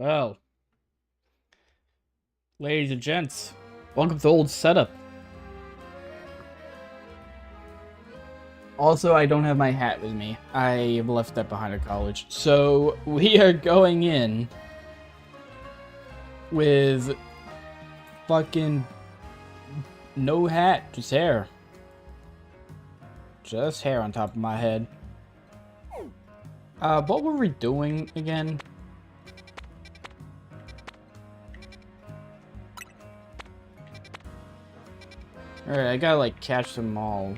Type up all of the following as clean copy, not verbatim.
Well, ladies and gents, welcome to Old Setup. Also, I don't have my hat with me. I left that behind at college. So, we are going in with fucking no hat, just hair. Just hair on top of my head. What were we doing again? Alright, I gotta like catch them all.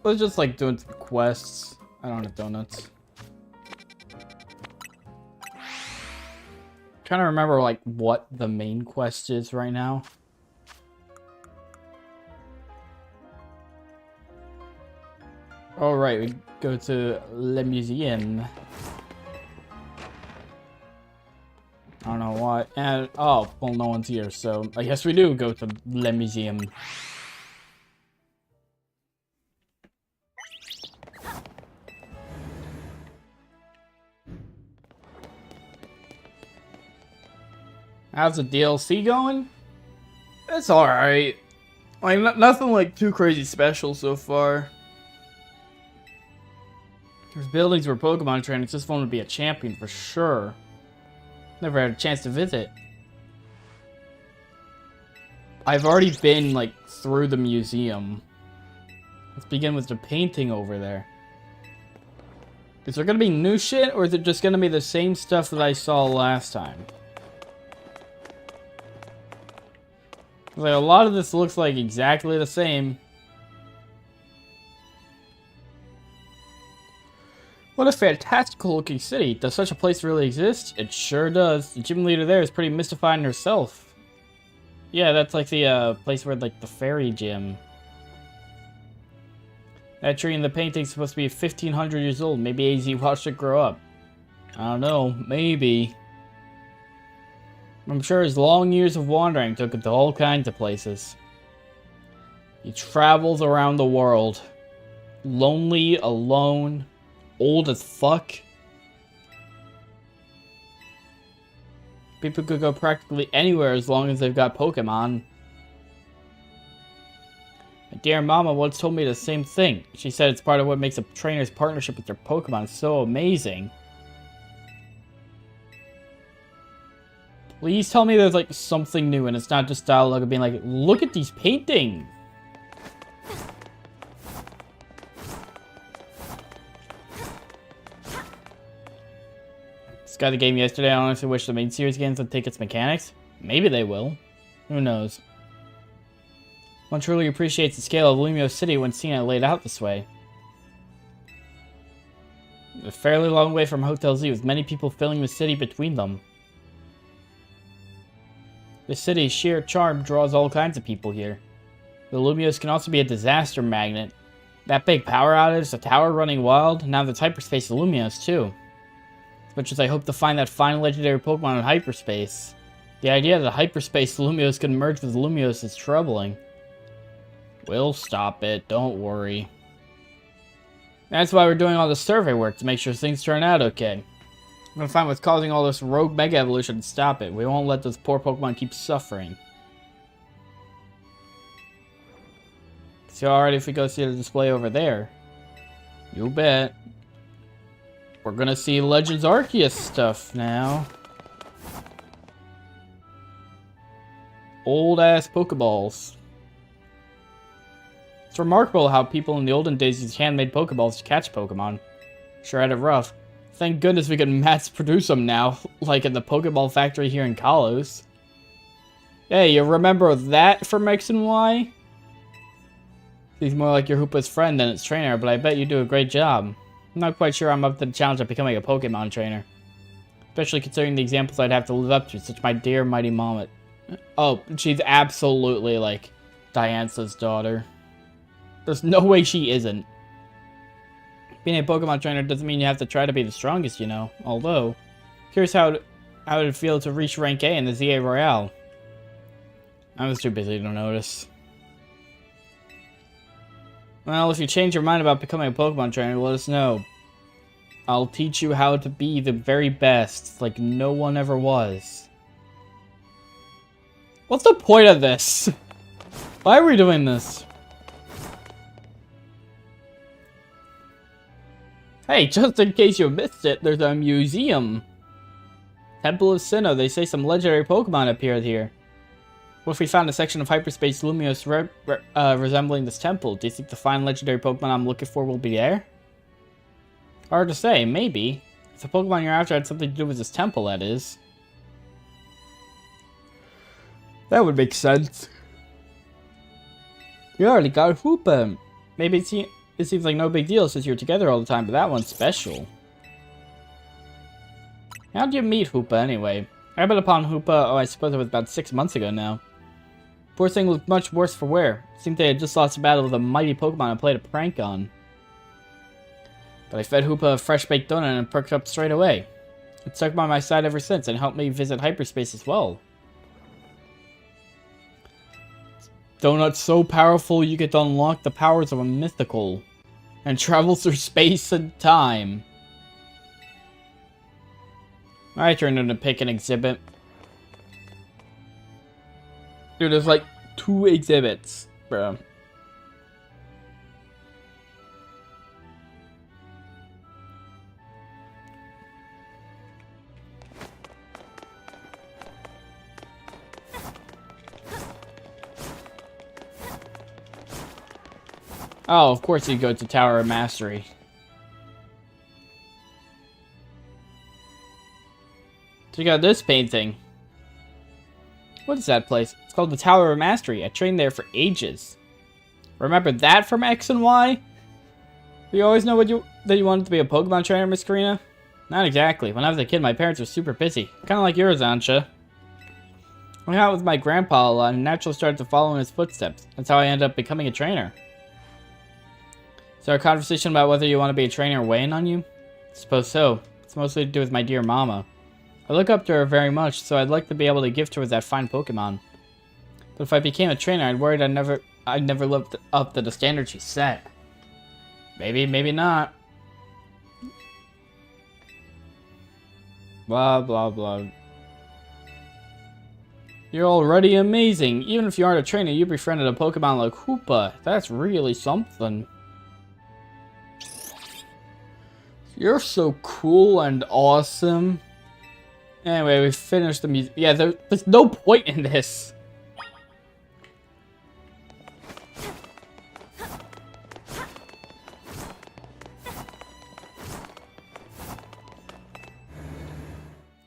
Let's just like doing some quests. I don't have donuts. Trying to remember like what the main quest is right now. All right, we go to Le Museum. I don't know why. And oh, well, no one's here, so I guess we do go to Le Museum. How's the DLC going? It's alright. Like, nothing like too crazy special so far. There's buildings where Pokemon trainers just want to be a champion for sure. Never had a chance to visit. I've already been, like, through the museum. Let's begin with the painting over there. Is there gonna be new shit, or is it just gonna be the same stuff that I saw last time? Like, a lot of this looks like exactly the same. What a fantastical looking city. Does such a place really exist? It sure does. The gym leader there is pretty mystifying herself. Yeah, that's like the place where like the fairy gym. That tree in the painting is supposed to be 1500 years old. Maybe AZ watched it grow up. I don't know, maybe. I'm sure his long years of wandering took him to all kinds of places. He travels around the world. Lonely, alone, old as fuck. People could go practically anywhere as long as they've got Pokemon. My dear mama once told me the same thing. She said it's part of what makes a trainer's partnership with their Pokemon so amazing. Please tell me there's like something new and it's not just dialogue of being like, look at these paintings. This guy that game yesterday, I honestly wish the main series games would take its mechanics. Maybe they will. Who knows? One truly appreciates the scale of Lumiose City when seeing it laid out this way. A fairly long way from Hotel Z with many people filling the city between them. The city's sheer charm draws all kinds of people here. The Lumiose can also be a disaster magnet. That big power outage, the tower running wild, now there's hyperspace in Lumiose too. As much as I hope to find that final legendary Pokemon in hyperspace, the idea that hyperspace Lumiose could merge with Lumiose is troubling. We'll stop it, don't worry. That's why we're doing all the survey work, to make sure things turn out okay. I'm gonna find what's causing all this rogue Mega Evolution and stop it. We won't let those poor Pokemon keep suffering. See alright if we go see the display over there? You bet. We're gonna see Legends Arceus stuff now. Old ass Pokeballs. It's remarkable how people in the olden days used handmade Pokeballs to catch Pokemon. Sure had it rough. Thank goodness we can mass produce them now, like in the Pokeball factory here in Kalos. Hey, you remember that from X and Y? He's more like your Hoopa's friend than its trainer, but I bet you do a great job. I'm not quite sure I'm up to the challenge of becoming a Pokemon trainer. Especially considering the examples I'd have to live up to, such my dear mighty mom. Oh, she's absolutely like Diance's daughter. There's no way she isn't. Being a Pokemon trainer doesn't mean you have to try to be the strongest, you know. Although, curious how it would feel to reach rank A in the ZA Royale. I was too busy to notice. Well, if you change your mind about becoming a Pokemon trainer, let us know. I'll teach you how to be the very best, like no one ever was. What's the point of this? Why are we doing this? Hey, just in case you missed it, there's a museum. Temple of Sinnoh. They say some legendary Pokemon appeared here. What if we found a section of hyperspace Lumiose resembling this temple? Do you think the fine legendary Pokemon I'm looking for will be there? Hard to say, maybe. If the Pokemon you're after had something to do with this temple, that is. That would make sense. You already got Hoopa. Maybe it seems like no big deal since you're together all the time, but that one's special. How'd you meet Hoopa anyway? I happened upon Hoopa, I suppose it was about 6 months ago now. Poor thing looked much worse for wear. It seemed they had just lost a battle with a mighty Pokemon I played a prank on. But I fed Hoopa a fresh baked donut and perked up straight away. It stuck by my side ever since and helped me visit hyperspace as well. Donut's so powerful you get to unlock the powers of a mythical and travel through space and time. I turned in to pick an exhibit. Dude, there's like 2 exhibits, bro. Oh, of course you go to Tower of Mastery. Check out this painting. What is that place? It's called the Tower of Mastery. I trained there for ages. Remember that from X and Y? You always know that you wanted to be a Pokemon trainer, Miss Karina? Not exactly. When I was a kid, my parents were super busy. Kind of like yours, Ancha. I hung out with my grandpa a lot and naturally started to follow in his footsteps. That's how I ended up becoming a trainer. Is there a conversation about whether you want to be a trainer weighing on you? I suppose so. It's mostly to do with my dear mama. I look up to her very much, so I'd like to be able to gift her with that fine Pokemon. But if I became a trainer, I'd worried I'd never lived up to the standard she set. Maybe, maybe not. Blah, blah, blah. You're already amazing. Even if you aren't a trainer, you befriended a Pokemon like Hoopa. That's really something. You're so cool and awesome. Anyway, we finished the music. Yeah, there's no point in this.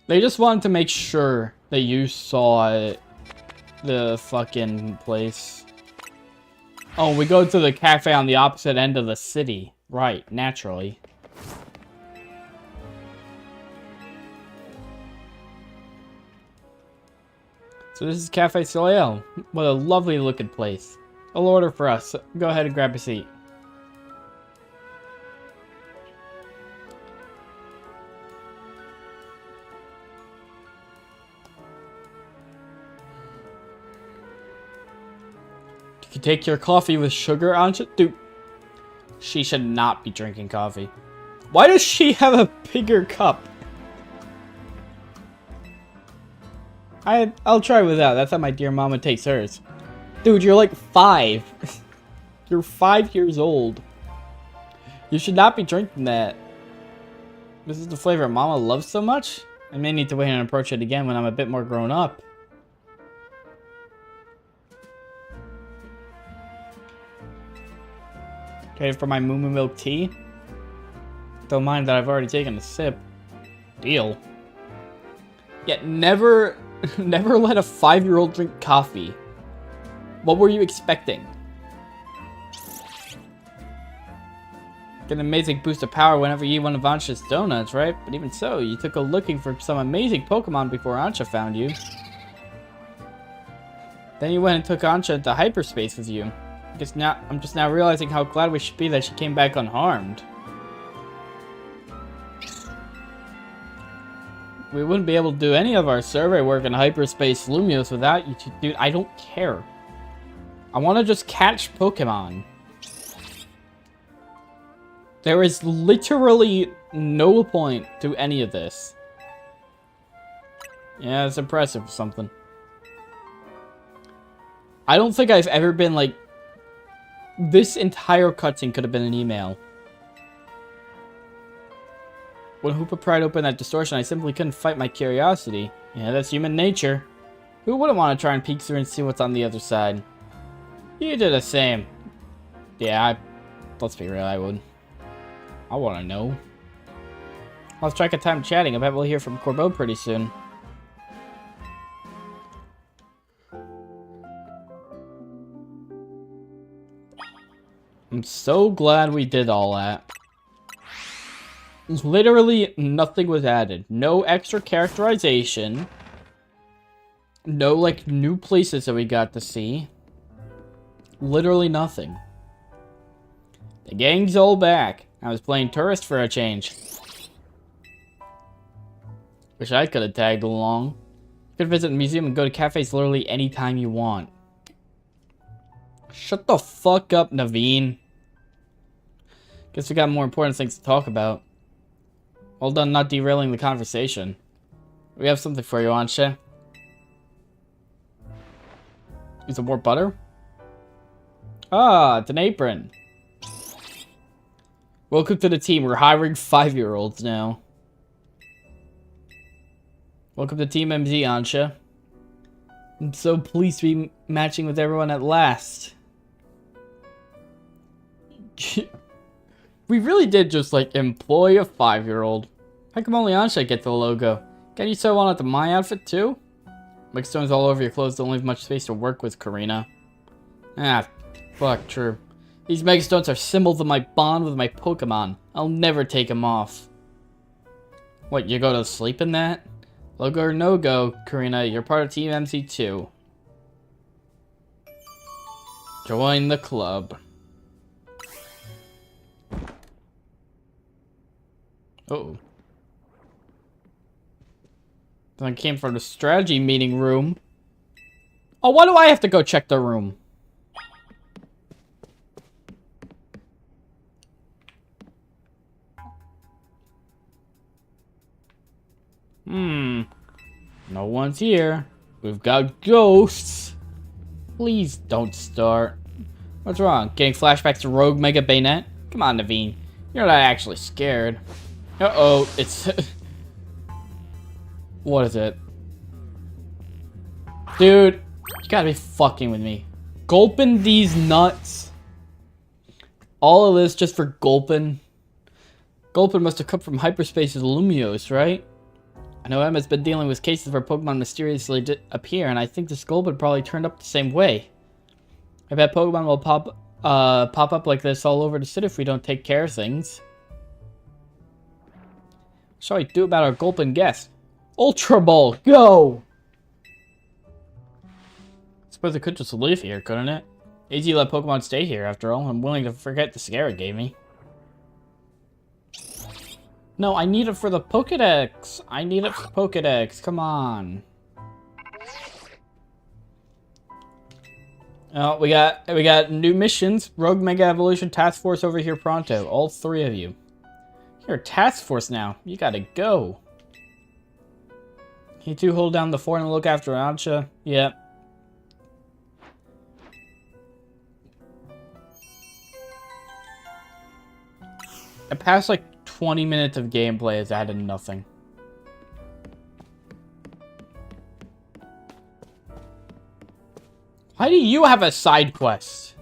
They just wanted to make sure that you saw the fucking place. Oh, we go to the cafe on the opposite end of the city. Right, naturally. So this is Cafe Soleil. What a lovely looking place. I'll order for us. Go ahead and grab a seat. You can take your coffee with sugar, Ancha? Dude, she should not be drinking coffee. Why does she have a bigger cup? I'll try without. That's how my dear mama takes hers. Dude, you're like 5. You're 5 years old. You should not be drinking that. This is the flavor mama loves so much? I may need to wait and approach it again when I'm a bit more grown up. Okay, for my Moo Moo Milk tea. Don't mind that I've already taken a sip. Deal. Yet never let a 5-year-old drink coffee. What were you expecting? Get an amazing boost of power whenever you eat one of Ancha's donuts, right? But even so, you took a looking for some amazing Pokemon before Ancha found you. Then you went and took Ancha into hyperspace with you. I'm just now realizing how glad we should be that she came back unharmed. We wouldn't be able to do any of our survey work in hyperspace Lumios without you two. Dude, I don't care. I want to just catch Pokemon. There is literally no point to any of this. Yeah, it's impressive or something. I don't think I've ever been like... This entire cutscene could have been an email. When Hoopa pried open that distortion, I simply couldn't fight my curiosity. Yeah, that's human nature. Who wouldn't want to try and peek through and see what's on the other side? You did the same. Yeah, let's be real, I would. I want to know. Lost track of time chatting. I bet we'll hear from Corbeau pretty soon. I'm so glad we did all that. Literally nothing was added. No extra characterization. No, like, new places that we got to see. Literally nothing. The gang's all back. I was playing tourist for a change. Wish I could have tagged along. You could visit the museum and go to cafes literally anytime you want. Shut the fuck up, Naveen. Guess we got more important things to talk about. Well done not derailing the conversation. We have something for you, Ansha. Is it more butter? Ah, it's an apron. Welcome to the team. We're hiring 5-year-olds now. Welcome to Team MZ, Ansha. I'm so pleased to be matching with everyone at last. We really did just, like, employ a 5-year-old. How come only Ansha get the logo? Can't you sew one onto my outfit, too? Like stones all over your clothes don't leave much space to work with, Karina. Ah, fuck, true. These Megastones are symbols of my bond with my Pokemon. I'll never take them off. What, you go to sleep in that? Logo or no-go, Karina, you're part of Team MC2. Join the club. Uh-oh. I came from the strategy meeting room. Oh, why do I have to go check the room? No one's here. We've got ghosts. Please don't start. What's wrong? Getting flashbacks to Rogue Mega Bayonet? Come on, Naveen. You're not actually scared. Uh-oh, it's... What is it? Dude, you gotta be fucking with me. Gulpin these nuts. All of this just for Gulpin. Gulpin must have come from hyperspace's Lumios, right? I know Emma's been dealing with cases where Pokemon mysteriously appear, and I think this Gulpin probably turned up the same way. I bet Pokemon will pop up like this all over the city if we don't take care of things. What shall we do about our Gulpin guest? Ultra Ball, go! Suppose I could just live here, couldn't it? Easy to let Pokemon stay here, after all. I'm willing to forget the scare it gave me. No, I need it for the Pokedex. I need it for Pokedex. Come on. Oh, we got new missions. Rogue Mega Evolution Task Force over here pronto. All 3 of you. You're a task force now. You gotta go. You two hold down the fort and look after Ansha. Yep. I passed like 20 minutes of gameplay has added nothing. Why do you have a side quest?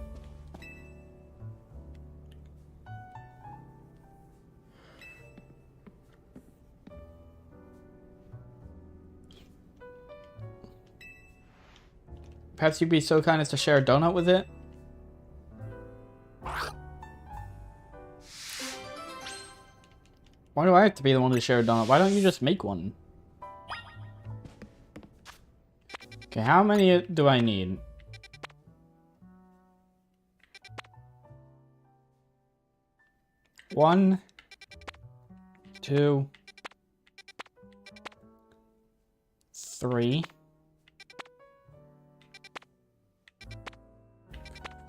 Perhaps you'd be so kind as to share a donut with it? Why do I have to be the one to share a donut? Why don't you just make one? Okay, how many do I need? One, 2, 3,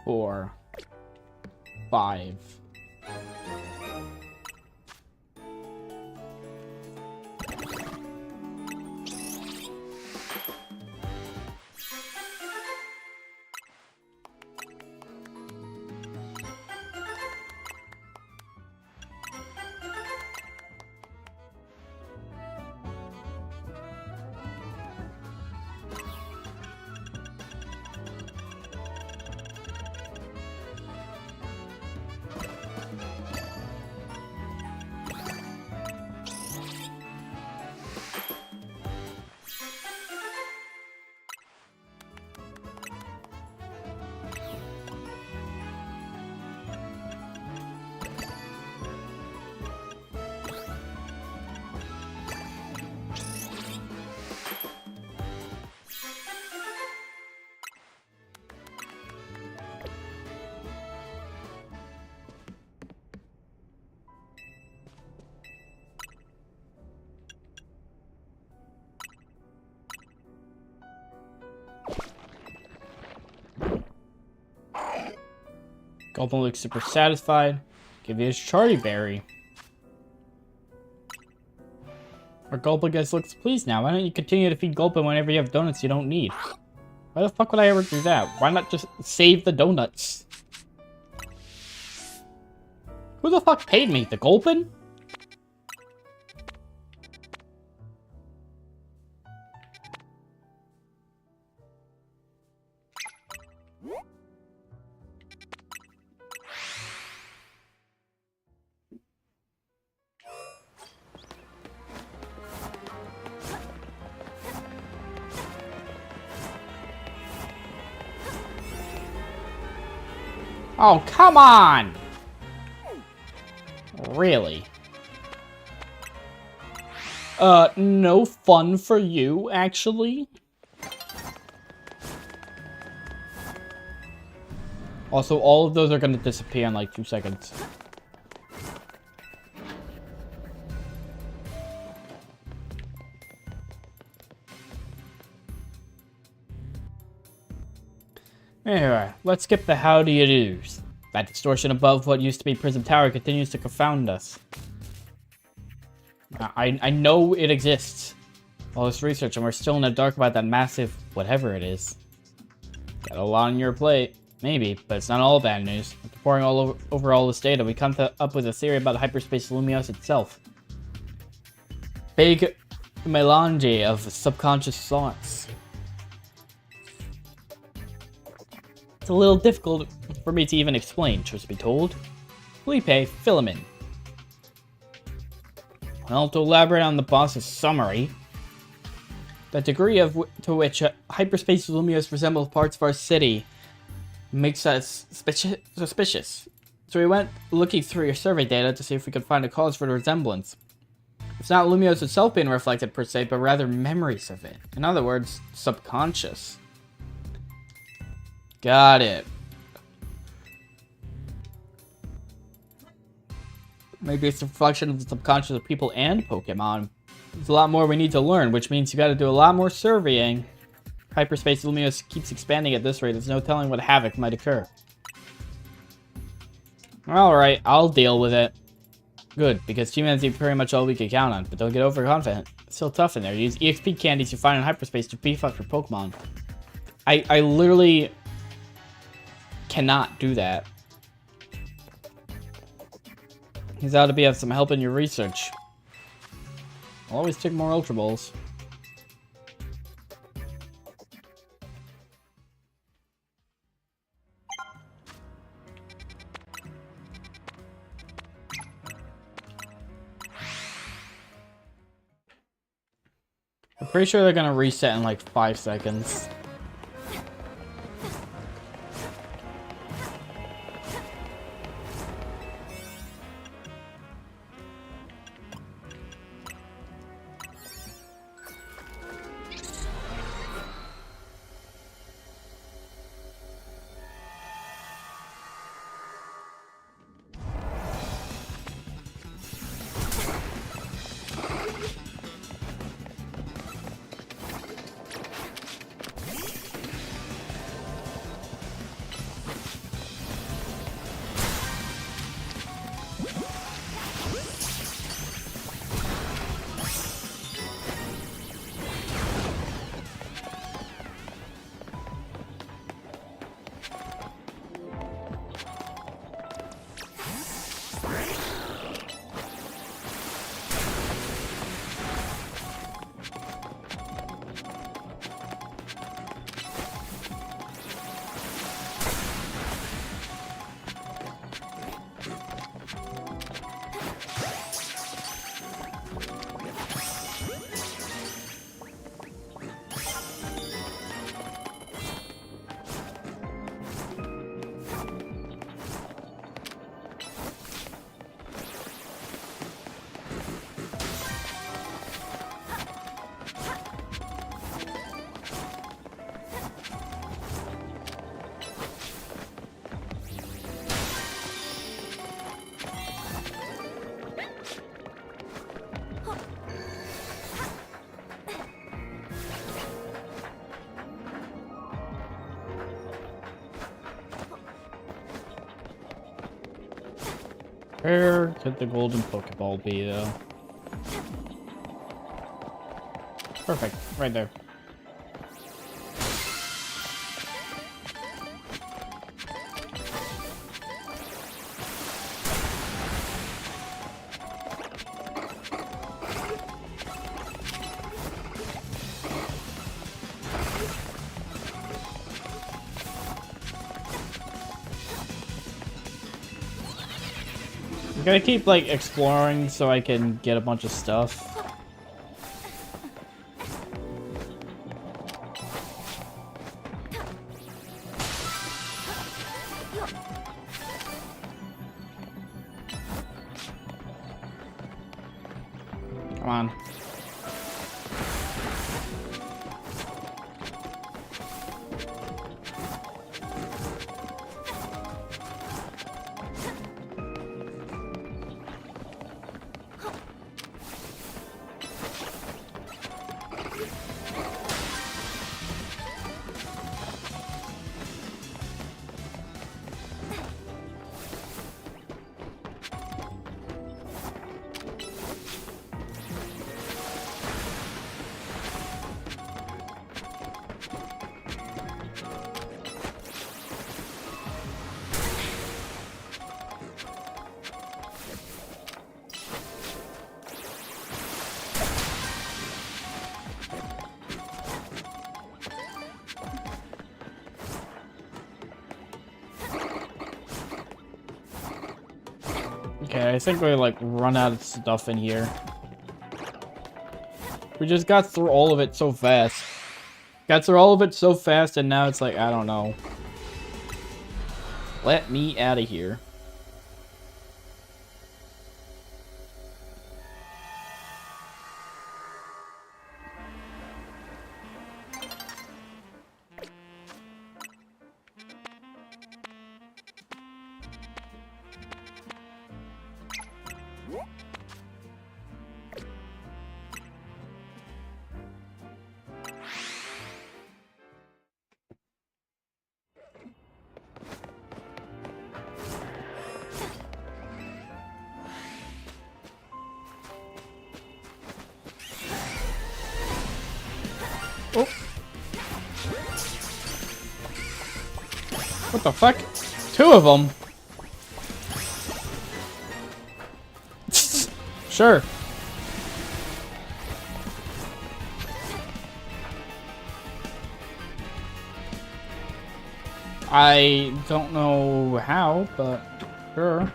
4, 5. Gulpin looks super satisfied. Give you his Charty Berry. Our Gulpin guys looks pleased now. Why don't you continue to feed Gulpin whenever you have donuts you don't need? Why the fuck would I ever do that? Why not just save the donuts? Who the fuck paid me? The Gulpin? Oh, come on! Really? No fun for you, actually? Also, all of those are gonna disappear in like 2 seconds. Anyway, let's skip the how do you do's. That distortion above what used to be Prism Tower continues to confound us. I know it exists. All this research and we're still in the dark about that massive whatever it is. Got a lot on your plate. Maybe, but it's not all bad news. After poring over all this data, we come up with a theory about hyperspace Lumios itself. Big melange of subconscious thoughts. It's a little difficult for me to even explain, truth be told. Felipe Philemon. Well, to elaborate on the boss's summary, the degree to which hyperspace Lumios resembles parts of our city makes us suspicious. So we went looking through your survey data to see if we could find a cause for the resemblance. It's not Lumios itself being reflected per se, but rather memories of it. In other words, subconscious. Got it. Maybe it's a reflection of the subconscious of people and Pokemon. There's a lot more we need to learn, which means you gotta do a lot more surveying. Hyperspace Lumios keeps expanding at this rate. There's no telling what havoc might occur. Alright, I'll deal with it. Good, because humanity is pretty much all we can count on, but don't get overconfident. It's still tough in there. Use EXP candies you find in hyperspace to beef up your Pokemon. I literally cannot do that. He's out to be of some help in your research. I'll always take more Ultra Balls. I'm pretty sure they're gonna reset in like 5 seconds. Where could the golden Pokeball be, though? Perfect. Right there. I'm gonna keep, like, exploring so I can get a bunch of stuff. Come on. Okay, I think we like run out of stuff in here. We just got through all of it so fast. Got through all of it so fast, and now it's like, I don't know. Let me out of here. Oh. What the fuck? Two of them? Sure. I don't know how, but sure.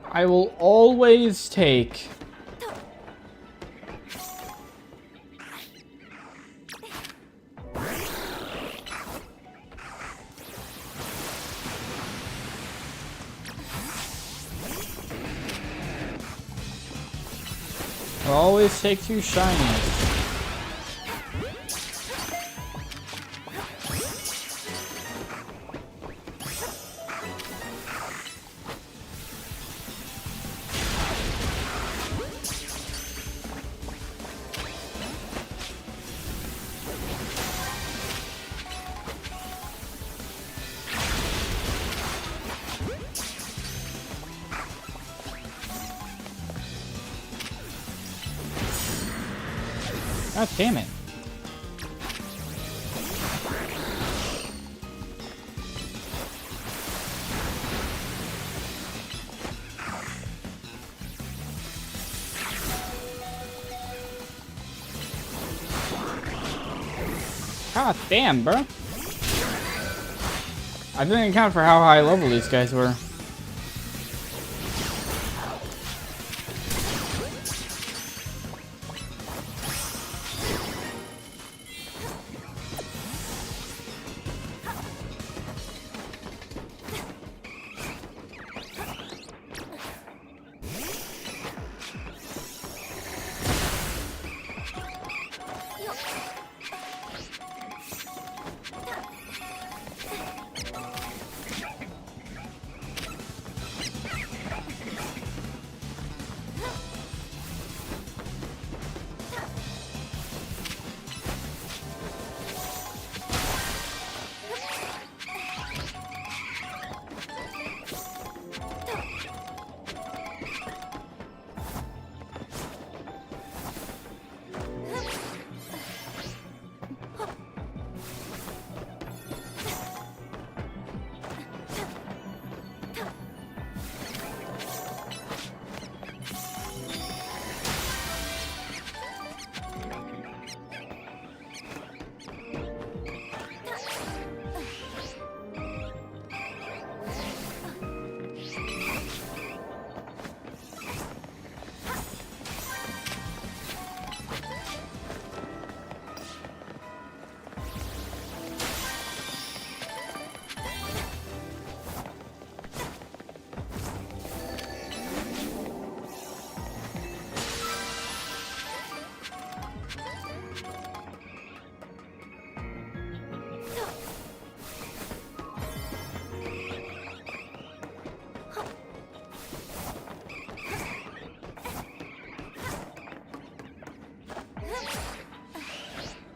I will always take I'll always take two shinies. God damn it. God damn, bro. I didn't account for how high level these guys were.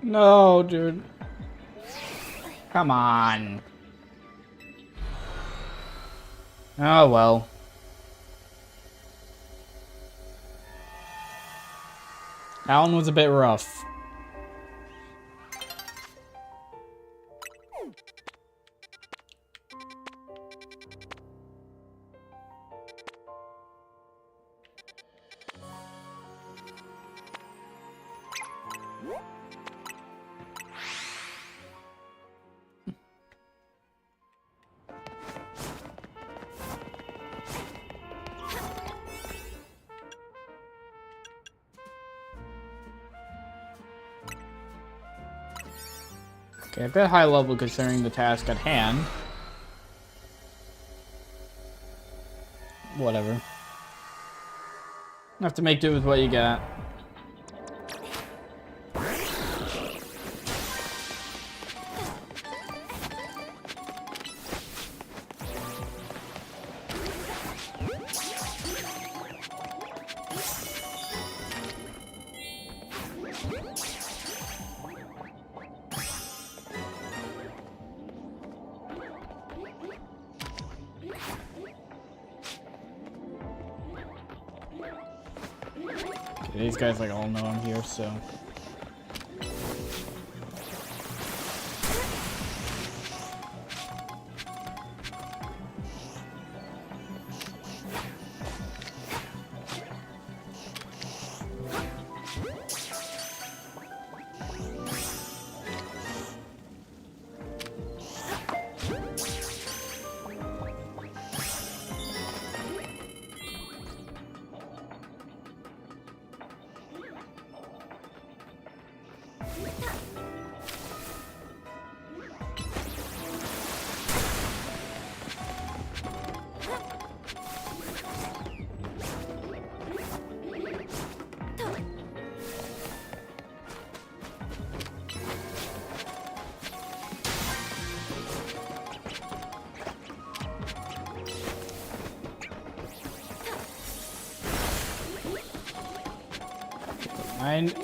No, dude. Come on. Oh, well. That one was a bit rough. Okay, a bit high level considering the task at hand. Whatever. Have to make do with what you got. These guys like all know I'm here, so.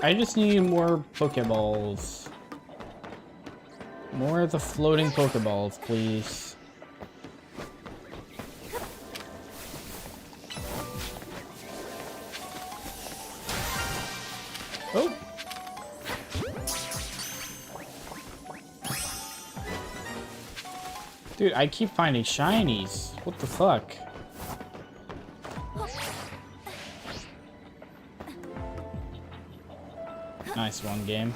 I just need more Pokeballs. More of the floating Pokeballs, please. Oh! Dude, I keep finding shinies. What the fuck? Nice one, game.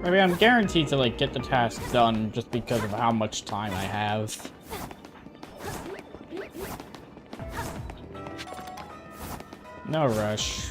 I mean, I'm guaranteed to, like, get the task done just because of how much time I have. No rush.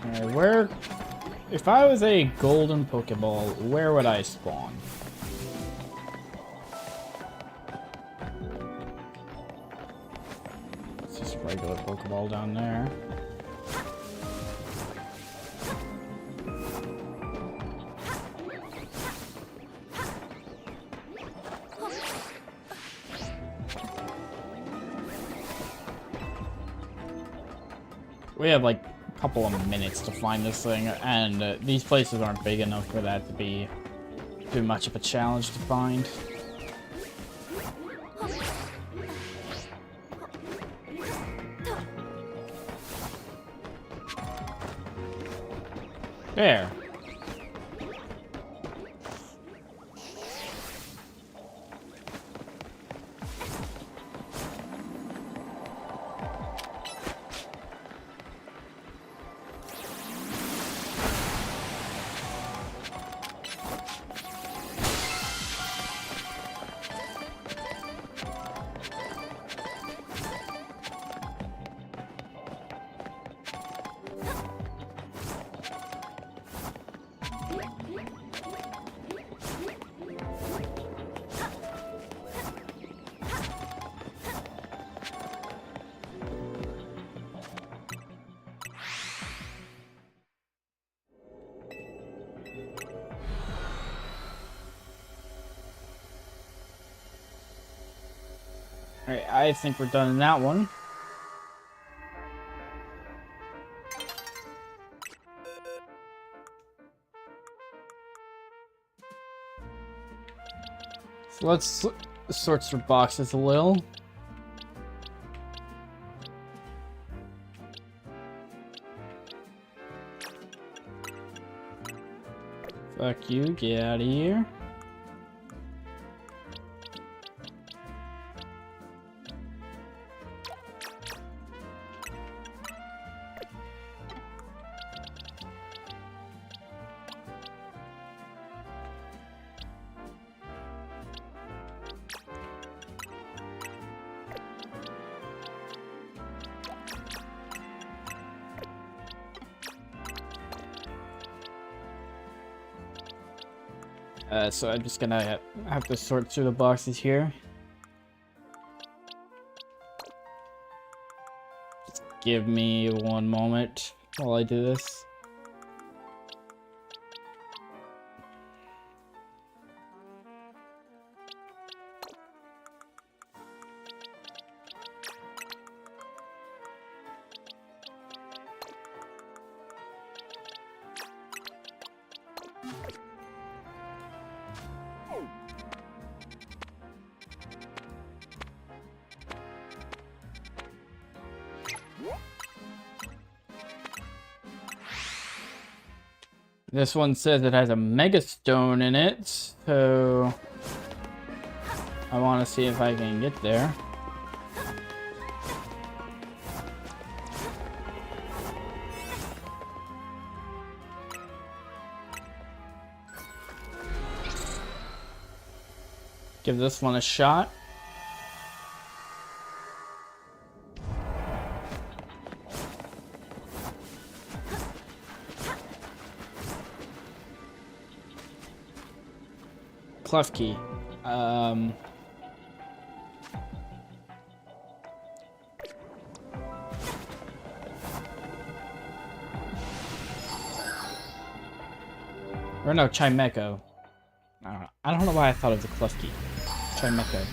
Alright, where... If I was a golden Pokeball, where would I spawn? It's just a regular Pokeball down there. We have like a couple of minutes to find this thing, and these places aren't big enough for that to be too much of a challenge to find. There. Alright, I think we're done in that one. So let's sort through boxes a little. Fuck you, get out of here. So I'm just gonna have to sort through the boxes here. Just give me one moment while I do this. This one says it has a Mega Stone in it, so I want to see if I can get there. Give this one a shot. Klefki. Or no, Chimecho. I don't know why I thought of the Klefki. Chimecho.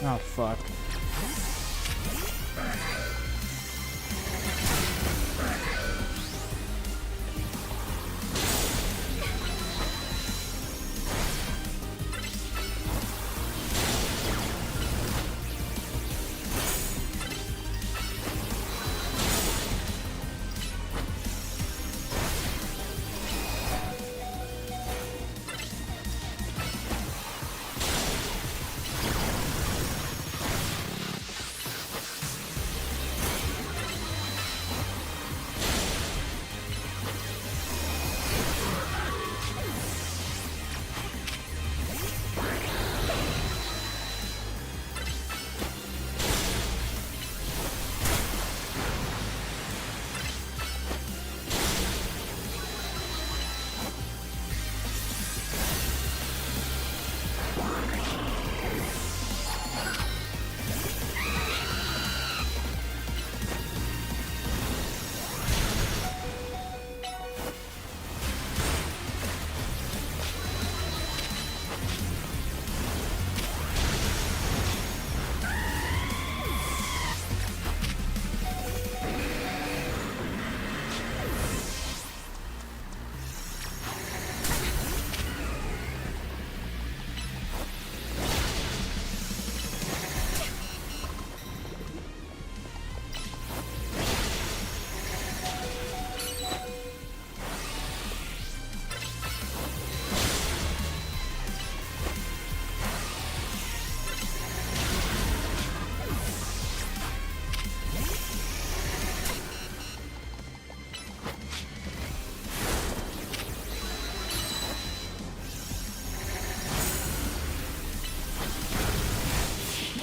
Oh, fuck.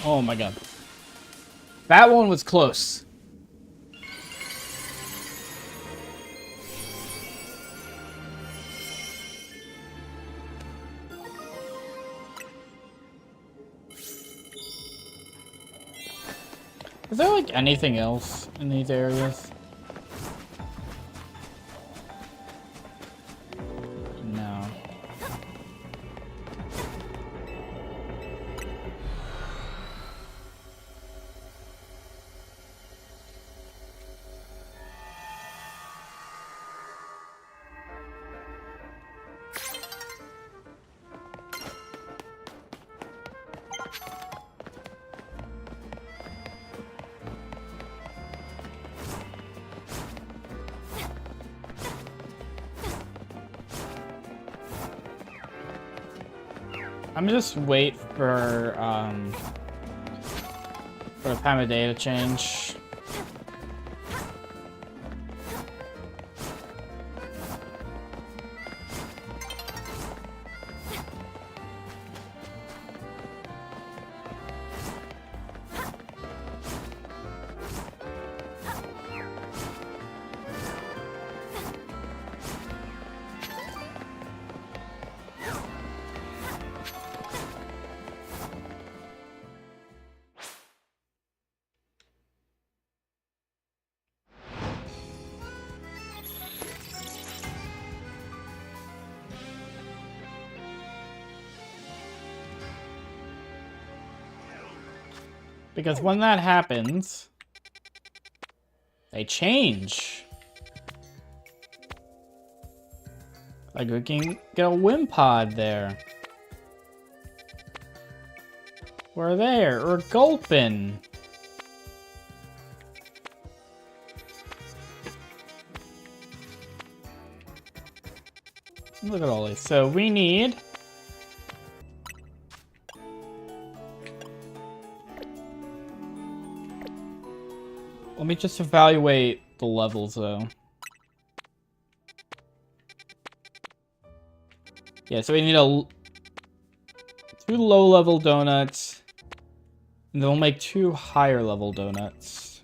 Oh my god. That one was close. Is there like anything else in these areas? No. I'm gonna just wait for the time of day to change. Because when that happens, They change. Like we can get a Wimpod there. Or there, or Gulpin. Look at all these. So we need... Let me just evaluate the levels, though. Yeah, so we need 2 low-level donuts, and then we'll make 2 higher-level donuts.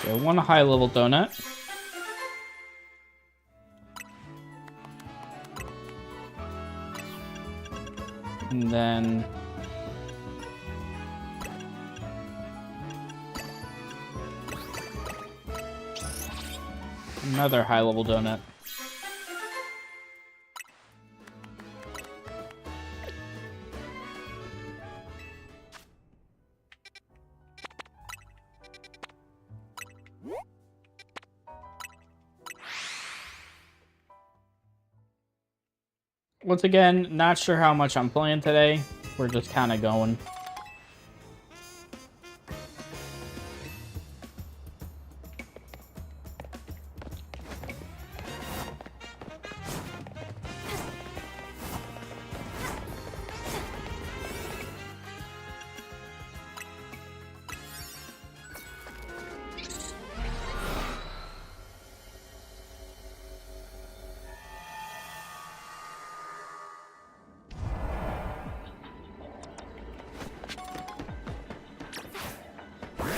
Okay, 1 high-level donut. And then... another high-level donut. Once again, not sure how much I'm playing today. We're just kind of going.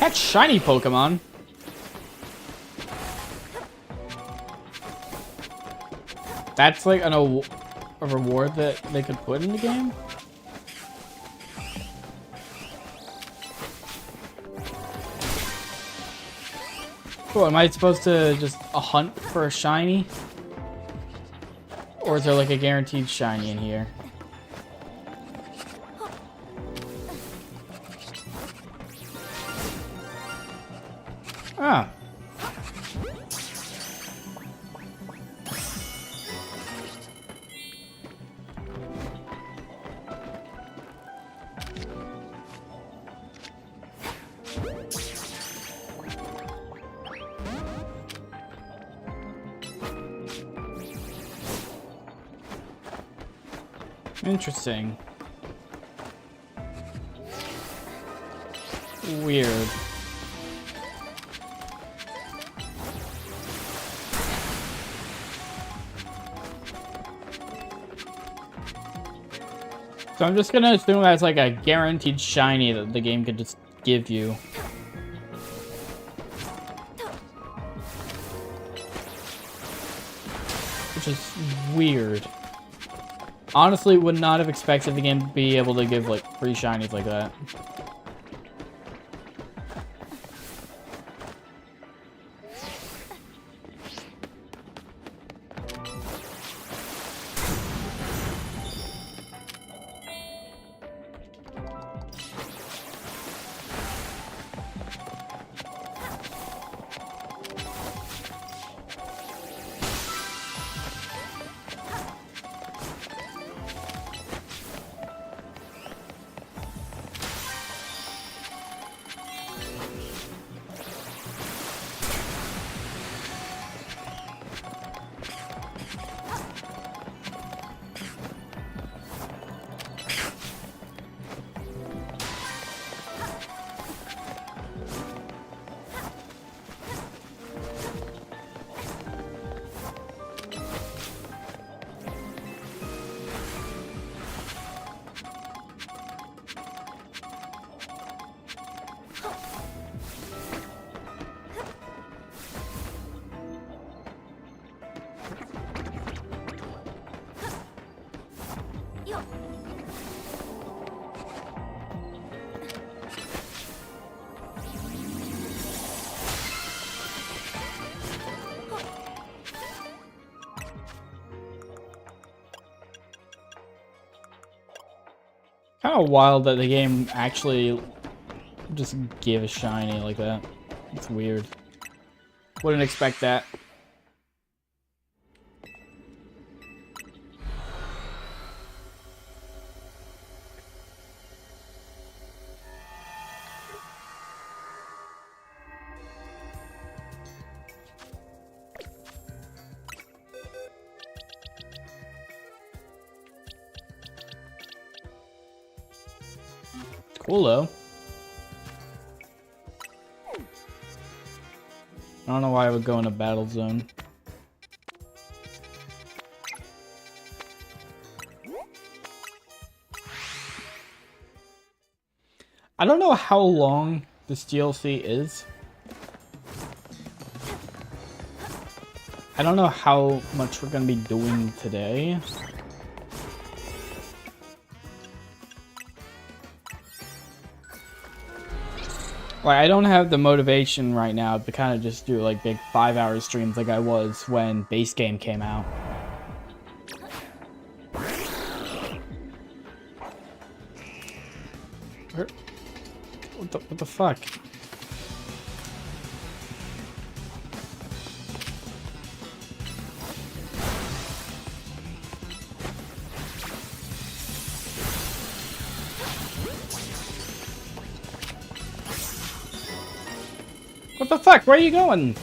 Catch shiny Pokemon. That's like a reward that they could put in the game? Cool, am I supposed to just hunt for a shiny? Or is there like a guaranteed shiny in here? Ah. Interesting. Weird. So I'm just gonna assume that's like a guaranteed shiny that the game could just give you. Which is weird. Honestly, would not have expected the game to be able to give like free shinies like that. kind of wild that the game actually just gave a shiny like that. It's weird. Wouldn't expect that. Cool though. I don't know why I would go in a battle zone. I don't know how long this DLC is. I don't know how much we're gonna be doing today. Like, I don't have the motivation right now to kind of just do like big 5-hour streams like I was when base game came out. What the fuck? What the fuck? Where are you going?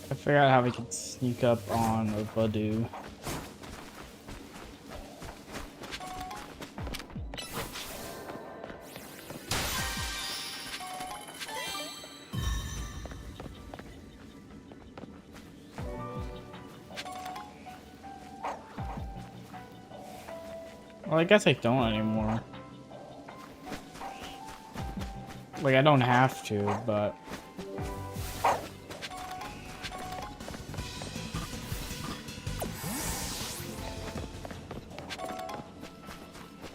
I figured out how we could sneak up on a Budew. Well, I guess I don't anymore. Like, I don't have to, but...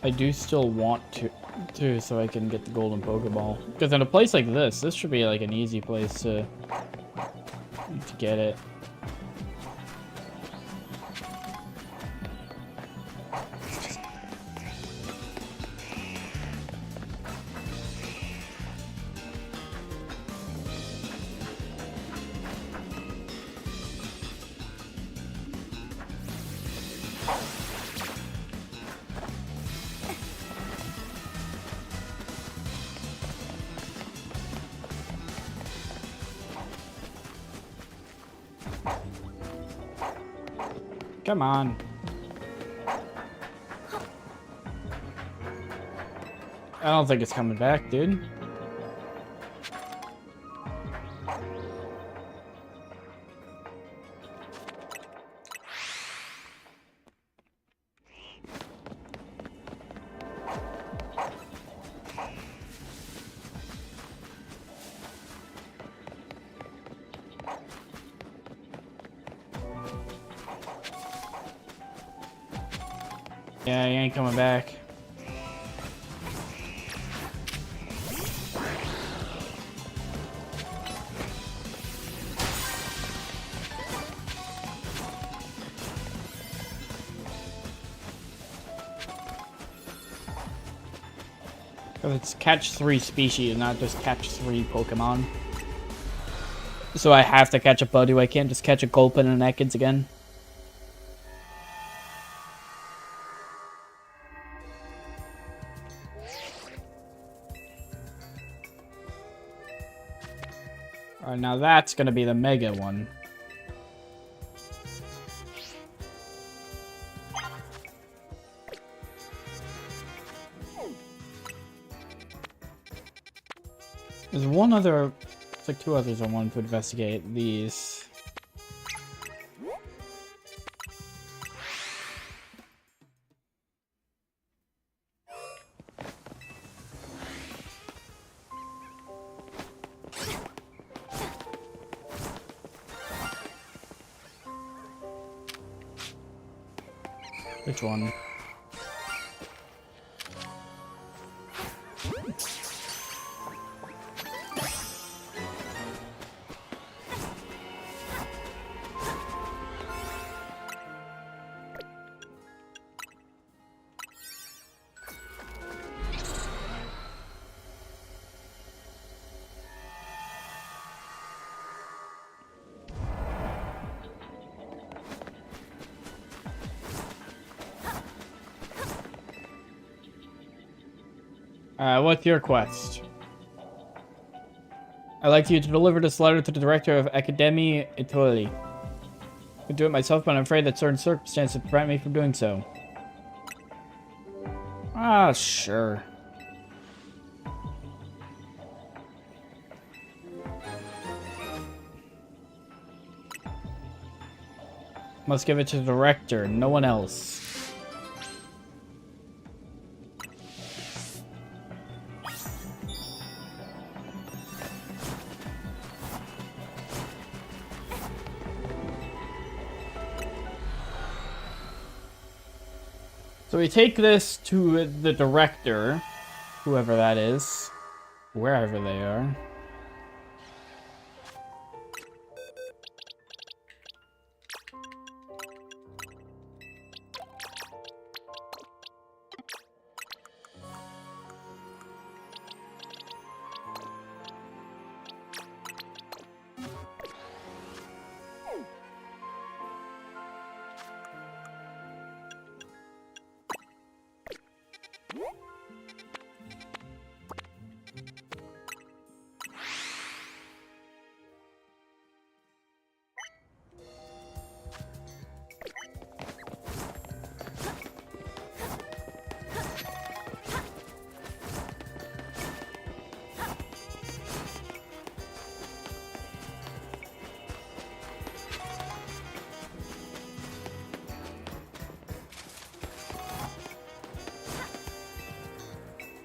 I do still want to so I can get the golden Pokeball. Because in a place like this should be like an easy place to get it. Come on. I don't think it's coming back, dude. Yeah, he ain't coming back. It's catch 3 species, not just catch 3 Pokemon. So I have to catch a Budew, I can't just catch a Gulpin and an Ekans again. Alright, now that's gonna be the mega one. There's one other... It's like 2 others I wanted to investigate. These... Which one? What's your quest? I'd like you to deliver this letter to the director of Academia Italy. I could do it myself, but I'm afraid that certain circumstances prevent me from doing so. Ah, sure. Must give it to the director, no one else. So we take this to the director, whoever that is, wherever they are.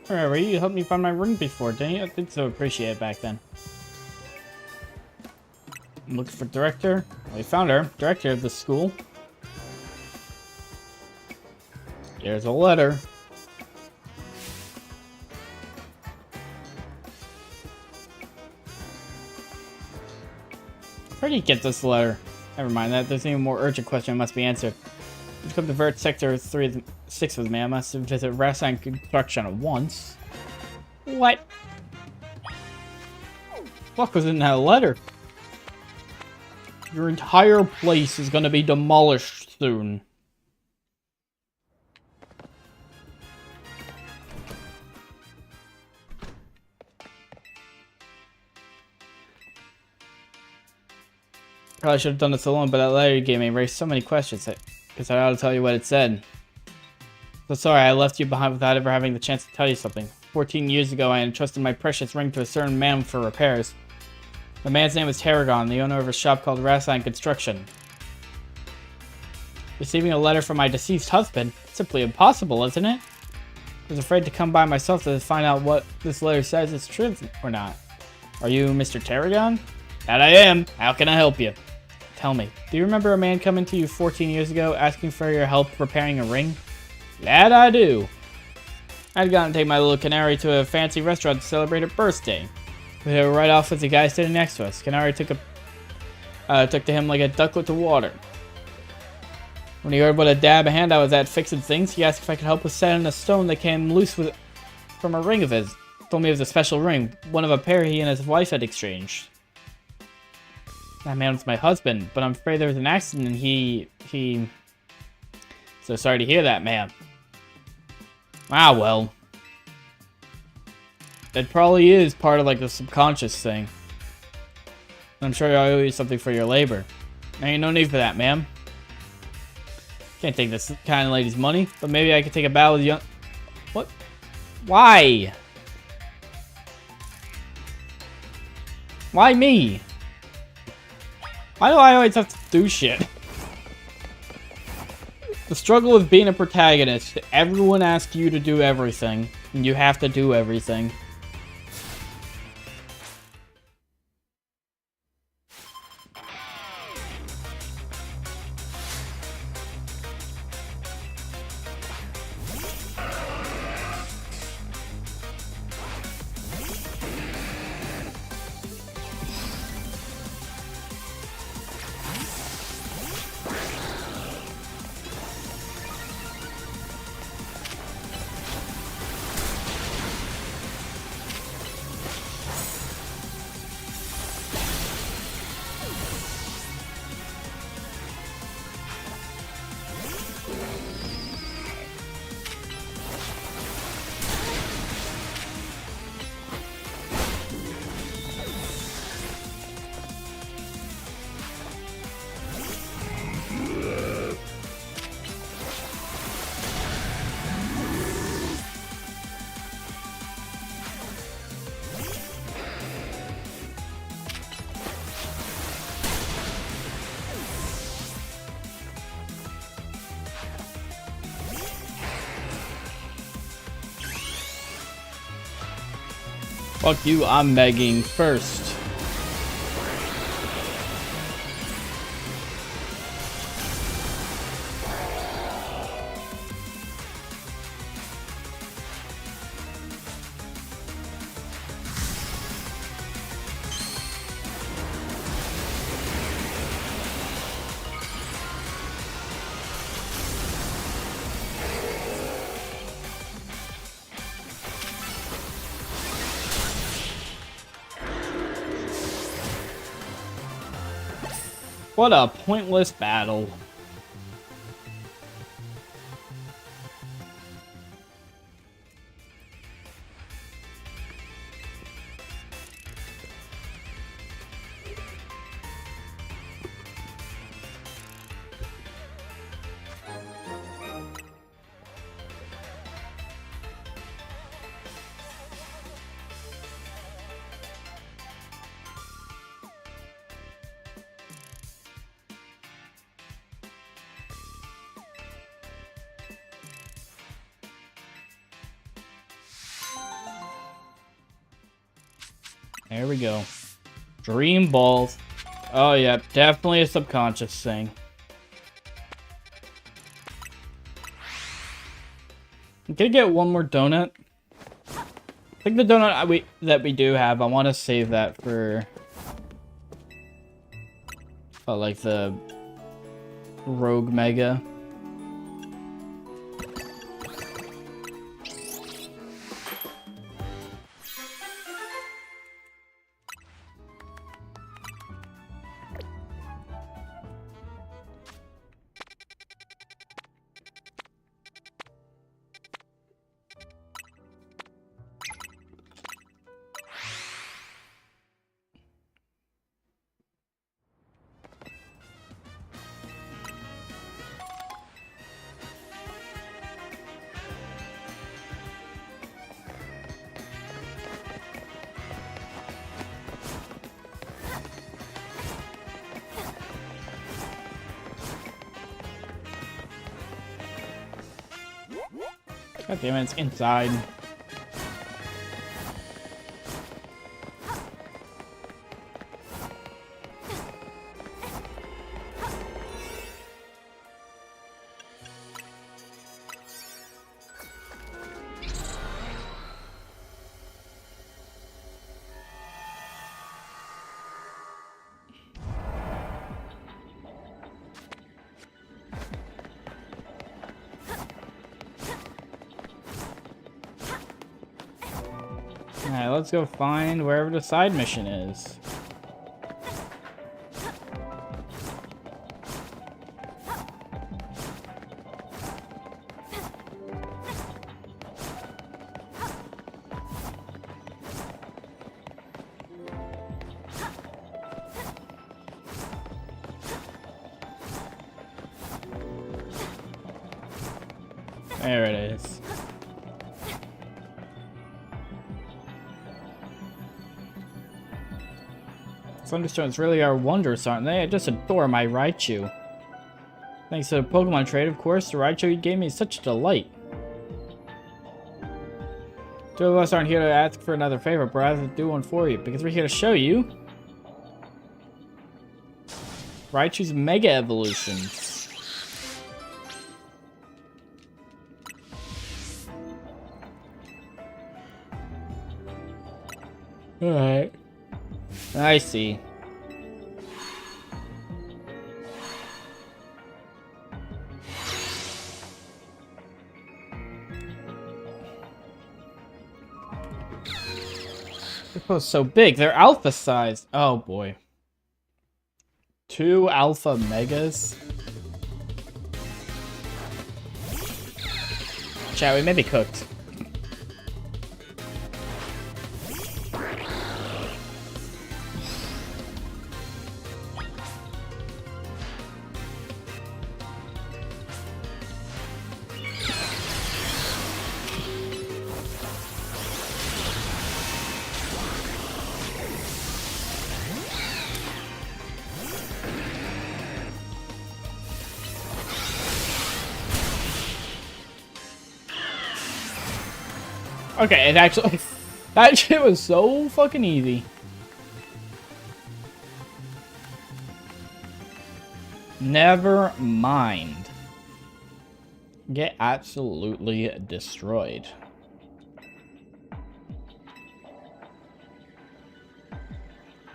Remember, you helped me find my ring before, didn't you? I did so appreciate it back then. I'm looking for director. We found her. Director of the school. Here's a letter. Where did you get this letter? Never mind that. There's an even more urgent question that must be answered. You've come to Vert Sector 6 with me. I must visit Rasaheim Construction once. What? What was in that letter? Your entire place is gonna be demolished soon. Probably should have done this alone, but that letter you gave me raised so many questions. Because I ought to tell you what it said. So sorry I left you behind without ever having the chance to tell you something. 14 years ago, I entrusted my precious ring to a certain man for repairs. The man's name was Tarragon, the owner of a shop called Rasaheim Construction. Receiving a letter from my deceased husband? Simply impossible, isn't it? I was afraid to come by myself to find out what this letter says is true or not. Are you Mr. Tarragon? That I am. How can I help you? Tell me, do you remember a man coming to you 14 years ago asking for your help repairing a ring? That I do. I'd gone to take my little canary to a fancy restaurant to celebrate her birthday. We hit right off with the guy sitting next to us. Canary took to him like a ducklet to water. When he heard what a dab hand I was at fixing things, he asked if I could help with setting a stone that came loose from a ring of his. Told me it was a special ring, one of a pair he and his wife had exchanged. That man was my husband, but I'm afraid there was an accident and he... So sorry to hear that, ma'am. Ah, well. It probably is part of, like, the subconscious thing. I'm sure I owe you something for your labor. Ain't no need for that, ma'am. Can't take this kind of lady's money, but maybe I could take a bow with young... What? Why? Why me? Why do I always have to do shit? The struggle with being a protagonist. Everyone asks you to do everything, and you have to do everything. Fuck you, I'm begging first. What a pointless battle. There we go. Dream balls. Oh yeah, definitely a subconscious thing. Can I get one more donut? I think the donut that we do have, I want to save that for like the Rogue Mega. God damn it, it's inside. Alright, let's go find wherever the side mission is. There it is. Thunderstones really are wondrous, aren't they? I just adore my Raichu. Thanks to the Pokemon trade, of course, the Raichu you gave me is such a delight. Two of us aren't here to ask for another favor, but rather to do one for you, because we're here to show you Raichu's Mega Evolution. Alright. I see. They're both so big. They're alpha sized. Oh boy. 2 alpha megas. Chat, we may be cooked. Okay, it actually... That shit was so fucking easy. Never mind. Get absolutely destroyed.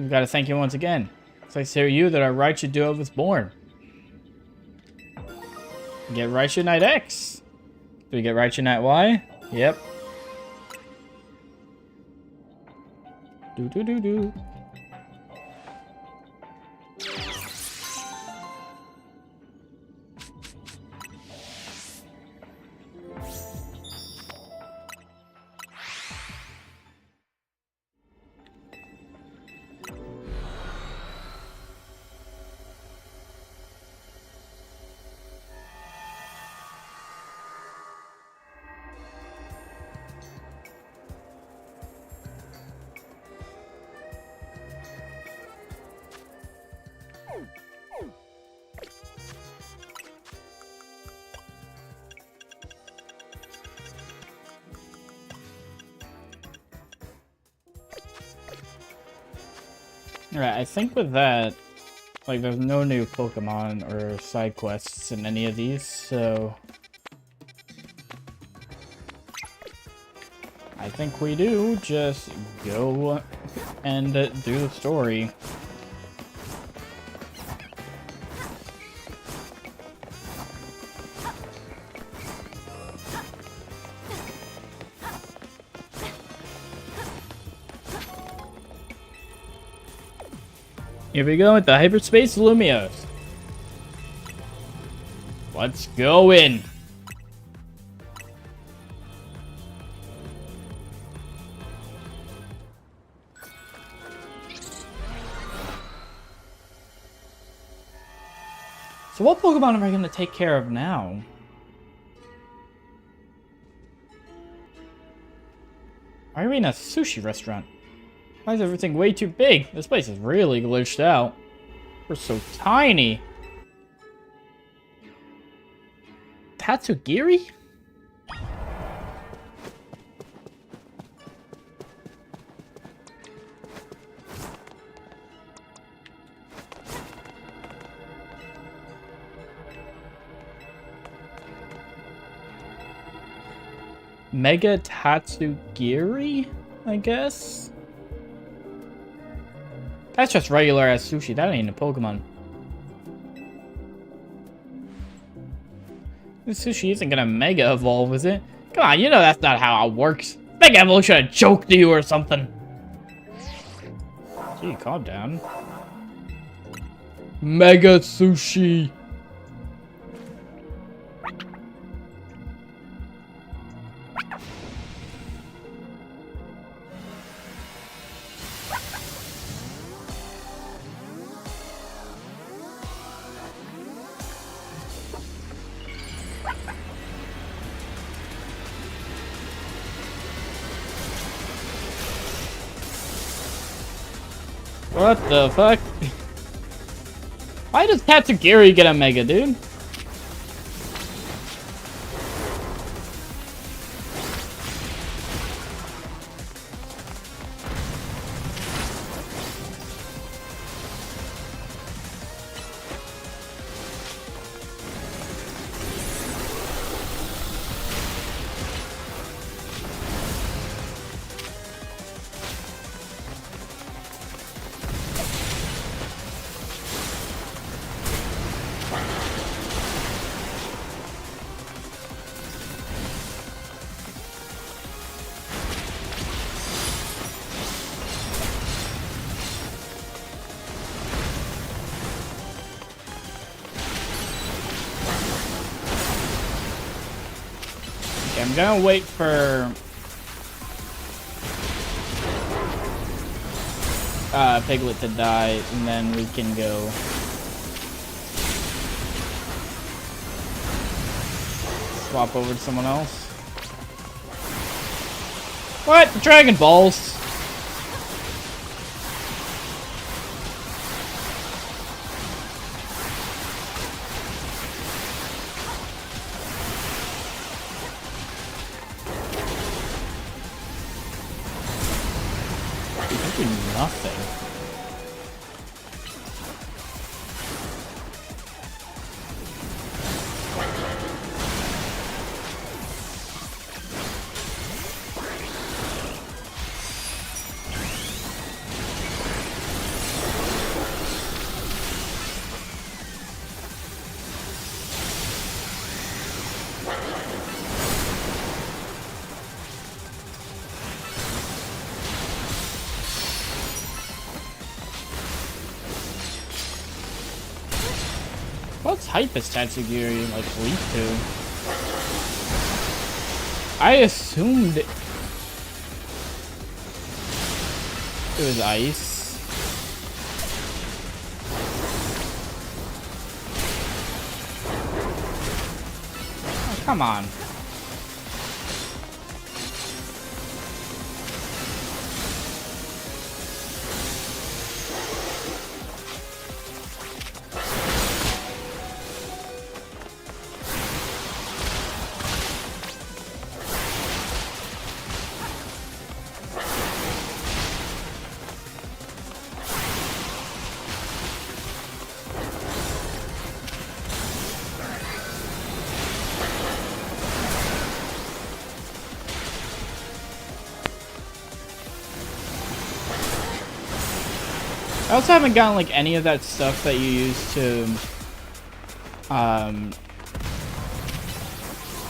We've got to thank you once again. It's like to you that our Raichu duo was born. Get Raichu Knight X. Do we get Raichu Knight Y? Yep. Do do do do. Alright, I think with that, like, there's no new Pokemon or side quests in any of these, so... I think we do just go and do the story. Here we go with the Hyperspace Lumios. Let's go in. So what Pokemon am I going to take care of now? Why are we in a sushi restaurant? Why is everything way too big? This place is really glitched out. We're so tiny. Tatsugiri? Mega Tatsugiri, I guess? That's just regular ass sushi. That ain't a Pokemon. This sushi isn't gonna Mega Evolve, is it? Come on, you know that's not how it works. Mega Evolution a joke to you or something. Gee, calm down. Mega Sushi. What the fuck? Why does Tatsugiri get a mega, dude? Okay, I'm gonna wait for Piglet to die, and then we can go. Swap over to someone else. What? Dragon Balls? I do nothing. What type is Tatsugiri like weak to? I assumed it was ice. Oh, come on. I also haven't gotten like any of that stuff that you use to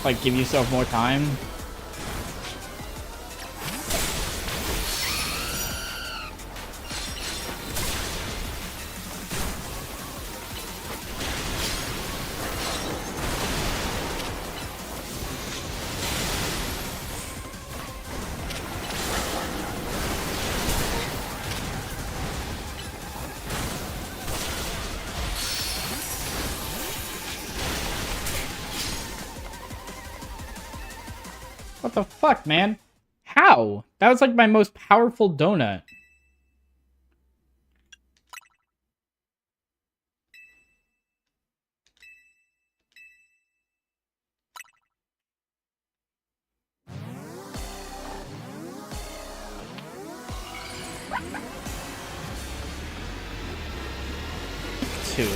like give yourself more time. What the fuck, man? How? That was like my most powerful donut. Two.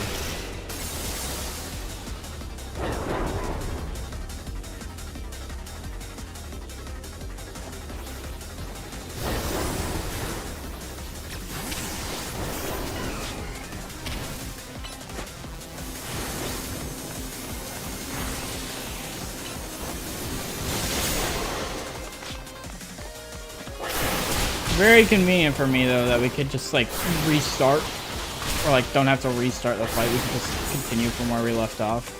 Very convenient for me though that we could just like restart, or like don't have to restart the fight. We can just continue from where we left off.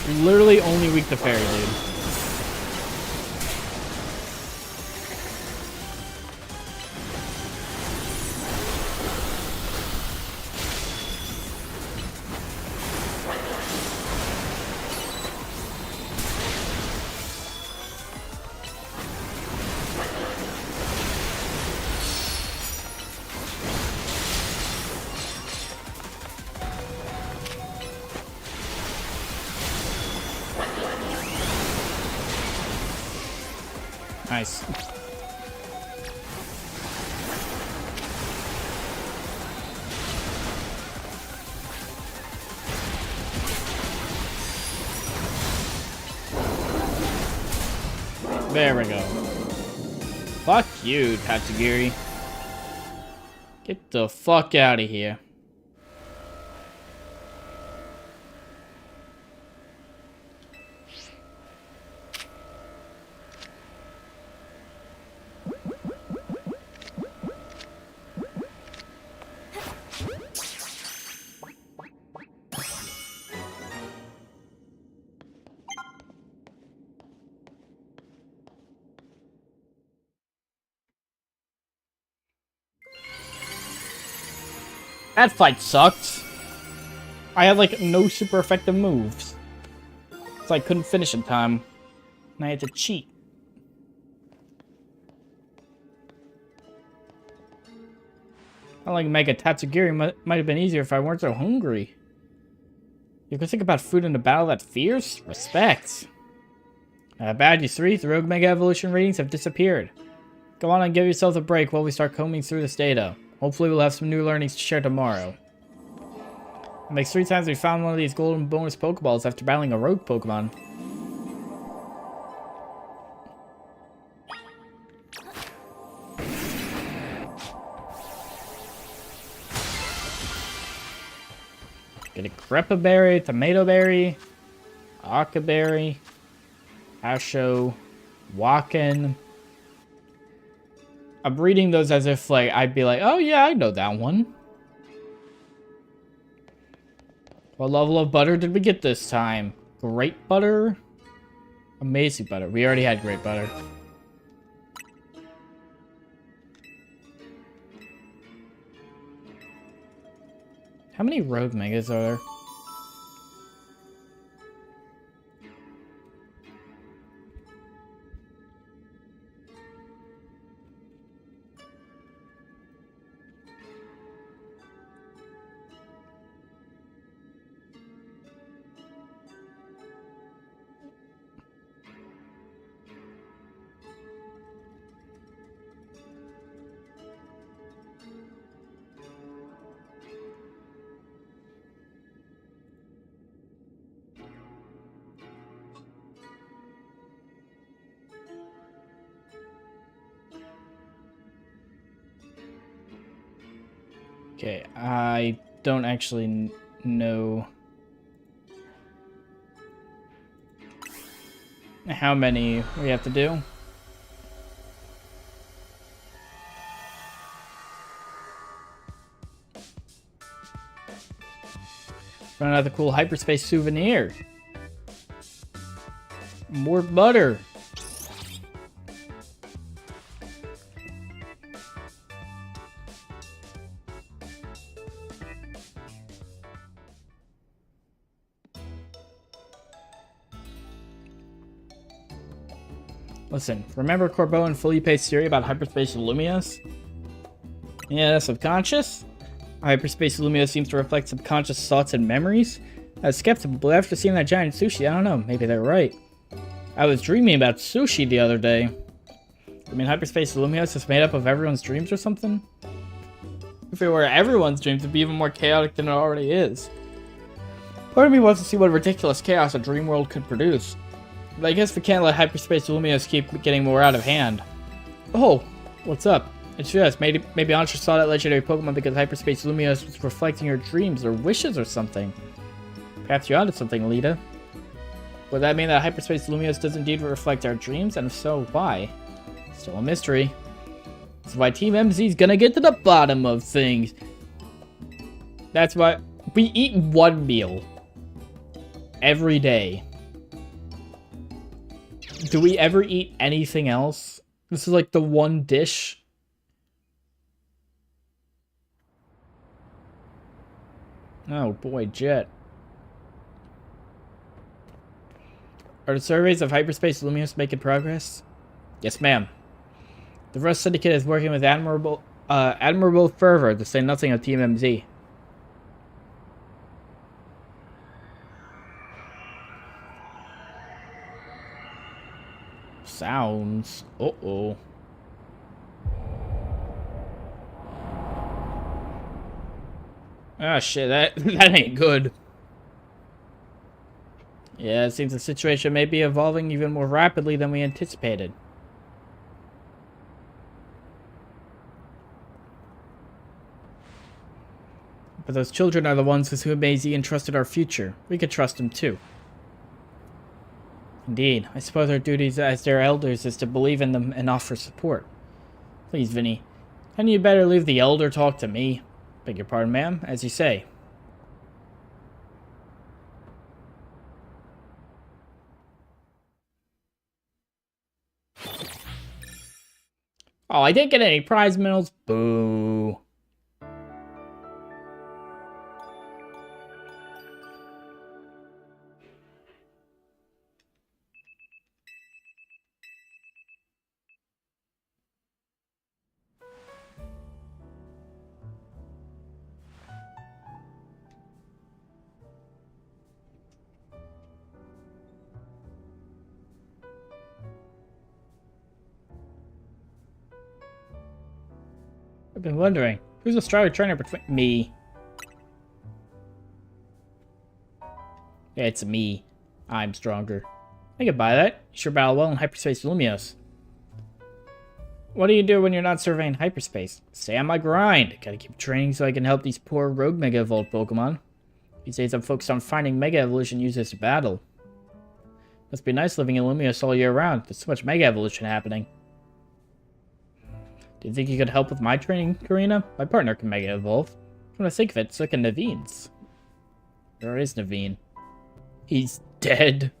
You're literally only weak to fairy, dude. Nice. There we go. Fuck you, Tatsugiri. Get the fuck out of here. That fight sucked. I had like no super effective moves. So I couldn't finish in time. And I had to cheat. I like Mega Tatsugiri might have been easier if I weren't so hungry. You can think about food in a battle that fierce? Respect. Badges 3, the Rogue Mega Evolution ratings have disappeared. Go on and give yourself a break while we start combing through this data. Hopefully we'll have some new learnings to share tomorrow. It makes 3 times we found one of these golden bonus Pokeballs after battling a rogue Pokemon. Get a Greppa Berry, Tomato Berry, Aka Berry, Asho, Waken. I'm reading those as if, like, I'd be like, oh yeah, I know that one. What level of butter did we get this time? Great butter? Amazing butter. We already had great butter. How many rogue megas are there? Okay, I don't actually know how many we have to do. Found out the cool hyperspace souvenir. More butter. Listen, remember Corbeau and Felipe's theory about hyperspace Lumios? Yeah, subconscious? Hyperspace Lumios seems to reflect subconscious thoughts and memories. I was skeptical, but after seeing that giant sushi, I don't know, maybe they're right. I was dreaming about sushi the other day. I mean, hyperspace Lumios is made up of everyone's dreams or something? If it were everyone's dreams, it'd be even more chaotic than it already is. Part of me wants to see what ridiculous chaos a dream world could produce. But I guess we can't let hyperspace Lumios keep getting more out of hand. Oh, what's up? It's just, maybe Ansha saw that legendary Pokemon because hyperspace Lumios was reflecting your dreams or wishes or something. Perhaps you're onto something, Lita. Would that mean that hyperspace Lumios does indeed reflect our dreams? And if so, why? Still a mystery. That's why Team MZ's gonna get to the bottom of things. That's why we eat one meal every day. Do we ever eat anything else? This is like the one dish. Oh boy, Jet. Are the surveys of hyperspace Lumios making progress? Yes, ma'am. The Rust Syndicate is working with admirable fervor, to say nothing of Team MZ. sounds. Uh-oh. Ah, shit, that ain't good. Yeah, it seems the situation may be evolving even more rapidly than we anticipated. But those children are the ones with whom Maisie entrusted our future. We could trust them too. Indeed, I suppose our duties as their elders is to believe in them and offer support. Please, Vinny, hadn't you better leave the elder talk to me? Beg your pardon, ma'am, as you say. Oh, I didn't get any prize medals. Boo. I've been wondering, who's the stronger trainer between me? Yeah, it's me. I'm stronger. I can buy that. You sure battle well in hyperspace Lumios. What do you do when you're not surveying hyperspace? Stay on my grind. Gotta keep training so I can help these poor rogue Mega Evolved Pokemon. These days I'm focused on finding Mega Evolution uses to battle. Must be nice living in Lumios all year round. There's so much Mega Evolution happening. Do you think you could help with my training, Karina? My partner can Mega Evolve. When I think of it, it's like a Naveen's. Where is Naveen? He's dead.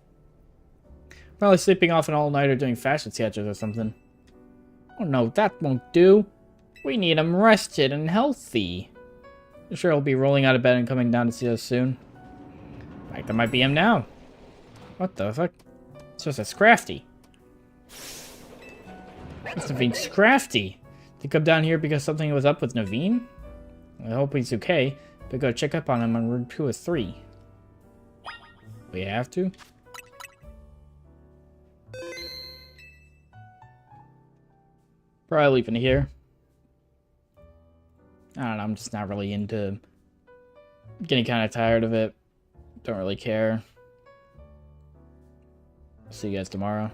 Probably sleeping off an all-nighter doing fashion sketches or something. Oh no, that won't do. We need him rested and healthy. I'm sure he'll be rolling out of bed and coming down to see us soon. In fact, that might be him now. What the fuck? It's just a Scrafty. It's Naveen Scrafty. Did he come down here because something was up with Naveen? I hope he's okay, but go check up on him on room 2 or 3. We have to? Probably leaving here. I don't know, I'm just not really into... Getting kind of tired of it. Don't really care. See you guys tomorrow.